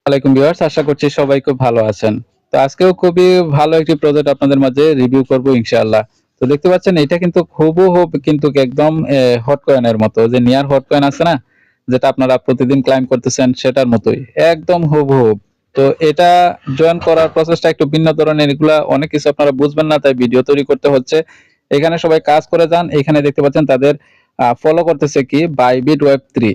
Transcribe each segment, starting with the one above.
ওয়ালাইকুম ভিউয়ার্স, আশা করছি সবাই খুব ভালো আছেন। তো আজকেও খুবই ভালো একটি প্রজেক্ট আপনাদের মাঝে রিভিউ করব ইনশাআল্লাহ। তো দেখতে পাচ্ছেন এটা কিন্তু হুবহু কিন্তু একদম হট কয়েনের মতো যে নিয়ার হট কয়েন আছে না? যেটা আপনারা প্রতিদিন ক্লাইম করতেছেন সেটার মতোই। একদম হুবহু। তো এটা জয়েন করার প্রসেসটা একটু ভিন্ন ধরনের, এগুলা অনেক কিছু আপনারা বুঝবেন না তাই ভিডিও তৈরি করতে হচ্ছে। এখানে সবাই কাজ করে যান। এখানে দেখতে পাচ্ছেন তাদের ফলো করতেছে কি বাইবিট ওয়েব 3।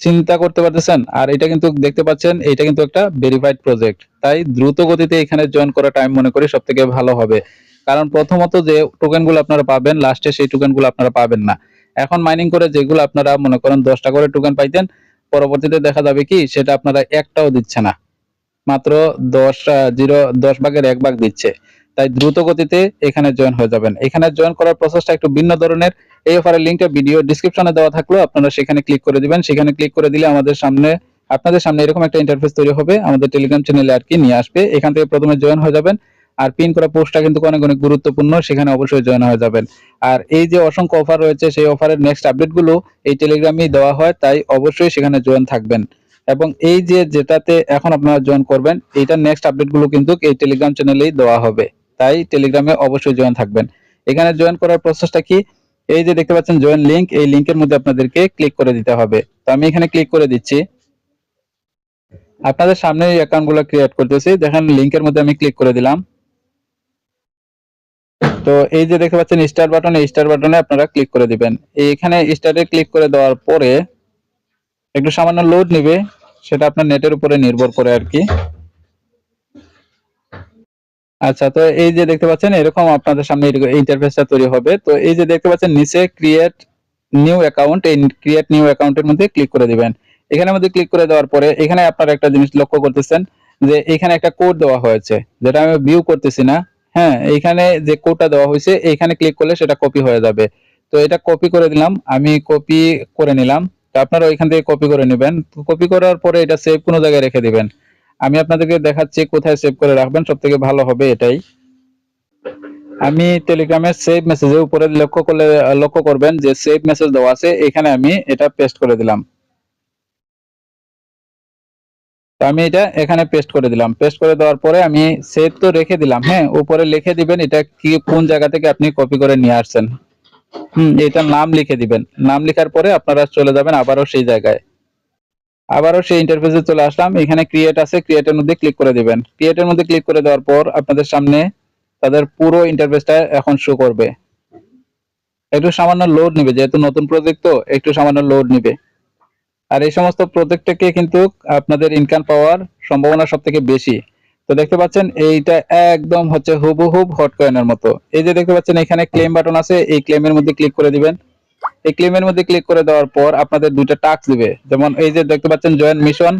চিন্তা করতে পারতেছেন? আর এটা কিন্তু দেখতে পাচ্ছেন এটা কিন্তু একটা ভেরিফাইড প্রজেক্ট। তাই দ্রুত গতিতে এখানে জয়েন করাটা আমি মনে করি সবথেকে ভালো হবে। কারণ প্রথমত যে টোকেন গুলো আপনারা পাবেন লাস্টে সেই টোকেন গুলো আপনারা পাবেন না। এখন মাইনিং করে যেগুলো আপনারা মনে করেন ১০ টা করে টোকেন পাইতেন, পরবর্তীতে দেখা যাবে কি সেটা আপনারা একটাও দিচ্ছে না। মাত্র ১০ ভাগের ১ ভাগ দিচ্ছে। তাই দ্রুত গতিতে এখানে জয়েন হয়ে যাবেন। এখানে জয়েন করার প্রসেসটা একটু ভিন্ন ধরনের। এই অফারের লিংকটা ভিডিও ডেসক্রিপশনে দেওয়া থাকলেও আপনারা সেখানে ক্লিক করে দিবেন। সেখানে ক্লিক করে দিলে আপনাদের সামনে এরকম একটা ইন্টারফেস তৈরি হবে। আমাদের টেলিগ্রাম চ্যানেলে আরকি নিয়ে আসবে। এখান থেকে ১ম এ জয়েন হয়ে যাবেন। আর পিন করা পোস্টটা কিন্তু অনেক, অনেক গুরুত্বপূর্ণ। সেখানে অবশ্যই জয়েন হয়ে যাবেন। আর এই যে অসংখ্য অফার রয়েছে সেই অফারের নেক্সট আপডেট গুলো এই টেলিগ্রামেই দেওয়া হয়। তাই অবশ্যই সেখানে জয়েন থাকবেন। এবং এই যে যেটাতে এখন আপনারা জয়েন করবেন এইটার নেক্সট আপডেট গুলো কিন্তু এই টেলিগ্রাম চ্যানেলেই দেওয়া হবে। তাই টেলিগ্রামে অবশ্যই জয়েন থাকবেন। এখানে জয়েন করার প্রসেসটা কি? এই যে দেখতে পাচ্ছেন জয়েন লিংক, এই লিংকের মধ্যে আপনাদেরকে ক্লিক করে দিতে হবে। তো আমি এখানে ক্লিক করে দিচ্ছি। আপনাদের সামনে এই অ্যাকাউন্ট গুলো ক্রিয়েট করতেছি। দেখেন লিংকের মধ্যে আমি ক্লিক করে দিলাম। তো এই যে দেখতে পাচ্ছেন স্টার বাটন, এই স্টার বাটনে আপনারা ক্লিক করে দিবেন। এখানে স্টারে ক্লিক করে দেওয়ার পরে একটু সামান্য লোড নিবে, সেটা আপনার নেটের উপরে নির্ভর করে আরকি। আচ্ছা, তো এই যে দেখতে পাচ্ছেন এরকম আপনাদের সামনে ইন্টারফেসটা তৈরি হবে। তো এই যে দেখতে পাচ্ছেন নিচে ক্রিয়েট নিউ অ্যাকাউন্ট, এই ক্রিয়েট নিউ অ্যাকাউন্টের মধ্যে ক্লিক করে দিবেন। এখানের মধ্যে ক্লিক করে দেওয়ার পরে এখানে আপনারা একটা জিনিস লক্ষ্য করতেছেন যে এখানে একটা কোড দেওয়া হয়েছে যেটা আমি ভিউ করতেছি না। হ্যাঁ, এইখানে যে কোডটা দেওয়া হয়েছে এইখানে ক্লিক করলে সেটা কপি হয়ে যাবে। তো এটা কপি করে দিলাম, আমি কপি করে নিলাম। তো আপনারা ওইখান থেকে কপি করে নেবেন। কপি করার পরে এটা সেভ কোনো জায়গায় রেখে দিবেন। আমি আপনাদেরকে দেখাচ্ছি কোথায় সেভ করে রাখবেন, সবথেকে ভালো হবে এটাই। আমি টেলিগ্রামের সেভ মেসেজের উপরে লক্ষ্য করবেন যে সেভ মেসেজ দেওয়া আছে, এখানে আমি এটা পেস্ট করে দিলাম। তো আমি এটা এখানে পেস্ট করে দিলাম। পেস্ট করে দেওয়ার পরে আমি সেভ তো রেখে দিলাম। হ্যাঁ, উপরে লিখে দিবেন এটা কি কোন জায়গা থেকে আপনি কপি করে নিয়ে আসছেন। এটার নাম লিখে দিবেন। নাম লেখার পরে আপনারা চলে যাবেন আবারও সেই জায়গায়। আবারও সেই ইন্টারফেসে চলে আসলাম। এখানে ক্রিয়েট আছে, ক্রিয়েটের মধ্যে ক্লিক করে দিবেন। ক্রিয়েটের মধ্যে ক্লিক করে দেওয়ার পর আপনাদের সামনে তাদের পুরো ইন্টারফেসটা এখন শো করবে। একটু সামান্য লোড নিবে, যেহেতু নতুন প্রজেক্ট তো একটু সামান্য লোড নিবে। আর এই সমস্ত প্রজেক্ট থেকে কিন্তু আপনাদের ইনকাম পাওয়ার সম্ভাবনা সবথেকে বেশি। তো দেখতে পাচ্ছেন এইটা একদম হচ্ছে হুবহুব হট কয়েনের মতো। এই যে দেখতে পাচ্ছেন এখানে ক্লেম বাটন আছে, এই ক্লেমের মধ্যে ক্লিক করে দিবেন। এই ক্লেমের মধ্যে ক্লিক করে দেওয়ার পর আপনাদের দুইটা টাস্ক দিবে। যেমন এই যে দেখতে পাচ্ছেন জয়েন মিশন,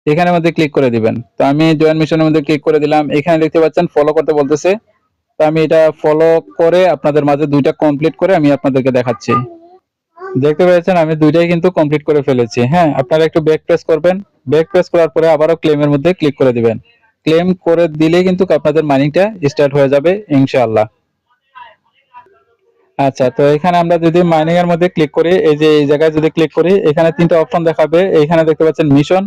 এখানের মধ্যে ক্লিক করে দিবেন। তো আমি জয়েন মিশনের মধ্যে ক্লিক করে দিলাম। এখানে দেখতে পাচ্ছেন ফলো করতে বলতেছে। তো আমি এটা ফলো করে আপনাদের মাঝে দুইটা কমপ্লিট করে আমি আপনাদেরকে দেখাচ্ছি। দেখতে পেয়েছেন আমি দুইটাই কিন্তু কমপ্লিট করে ফেলেছি। হ্যাঁ, আপনারা একটু ব্যাক প্রেস করবেন। ব্যাক প্রেস করার পরে আবারও ক্লেমের মধ্যে ক্লিক করে দিবেন। ক্লেম করে দিলেই কিন্তু আপনাদের মাইনিংটা স্টার্ট হয়ে যাবে ইনশাআল্লাহ। আচ্ছা, তো এখানে আমরা যদি মাইনিং এর মধ্যে ক্লিক করি, এই যে এই জায়গায় যদি ক্লিক করি এখানে তিনটা অপশন দেখাবে। এখানে দেখতে পাচ্ছেন মিশন,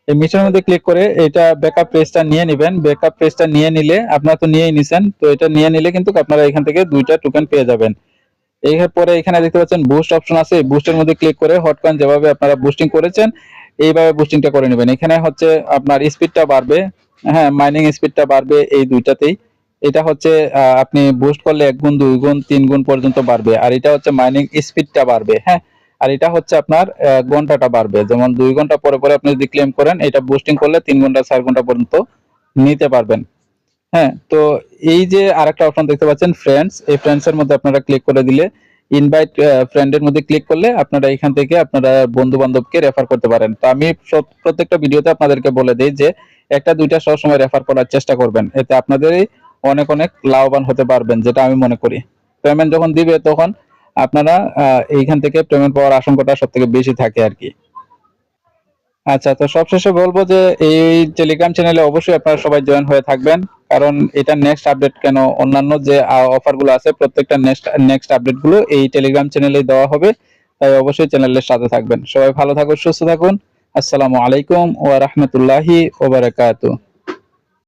এই মিশনের মধ্যে ক্লিক করে এটা ব্যাকআপ পেজটা নিয়ে নেবেন। ব্যাকআপ পেজটা নিয়ে নিলে আপনারা তো নিয়েই নিছেন, তো এটা নিয়ে নিলে কিন্তু আপনারা এখান থেকে দুইটা টোকেন পেয়ে যাবেন। পরে এখানে দেখতে পাচ্ছেন বুস্ট অপশন আছে, এই বুস্টের মধ্যে ক্লিক করে হটকয়েন যেভাবে আপনারা বুস্টিং করেছেন এইভাবে বুস্টিংটা করে নেবেন। এখানে হচ্ছে আপনার স্পিডটা বাড়বে। হ্যাঁ, মাইনিং স্পিডটা বাড়বে এই দুইটাতেই। এটা হচ্ছে আপনি বুস্ট করলে 1 গুণ 2 গুণ 3 গুণ পর্যন্ত বাড়বে। আর এটা হচ্ছে মাইনিং স্পিডটা বাড়বে। হ্যাঁ, আর এটা হচ্ছে আপনার ঘন্টাটা বাড়বে। যেমন 2 ঘন্টা পরে পরে আপনি যদি ক্লেম করেন এটা বুস্টিং করলে 3 ঘন্টা 4 ঘন্টা পর্যন্ত নিতে পারবেন। হ্যাঁ, তো এই যে আরেকটা অপশন দেখতে পাচ্ছেন ফ্রেন্ডস, এই ফ্রেন্ডস এর মধ্যে আপনারা ক্লিক করে দিলে ইনভাইট ফ্রেন্ডের মধ্যে ক্লিক করলে আপনারা এখান থেকে আপনারা বন্ধু বান্ধবকে রেফার করতে পারেন। তো আমি প্রত্যেকটা ভিডিওতে আপনাদেরকে বলে দেই যে একটা দুইটা সবসময় রেফার করার চেষ্টা করবেন, এতে আপনাদেরই অনেক অনেক লাভবান হতে পারবেন, যেটা আমি মনে করি। পেমেন্ট যখন দিবে তখন আপনারা এইখান থেকে পেমেন্ট পাওয়ার আশঙ্কাটা সব থেকে বেশি থাকে আর কি। আচ্ছা, তো সবশেষে বলবো যে এই টেলিগ্রাম চ্যানেলে অবশ্যই আপনারা সবাই জয়েন হয়ে থাকবেন। কারণ এটা নেক্সট আপডেট কেন অন্যান্য যে অফার গুলো আছে প্রত্যেকটা নেক্সট আপডেট গুলো এই টেলিগ্রাম চ্যানেলে দেওয়া হবে। তাই অবশ্যই চ্যানেলের সাথে থাকবেন। সবাই ভালো থাকুন, সুস্থ থাকুন। আসসালামু আলাইকুম ওয়া রাহমাতুল্লাহি ওয়া বারাকাতুহু।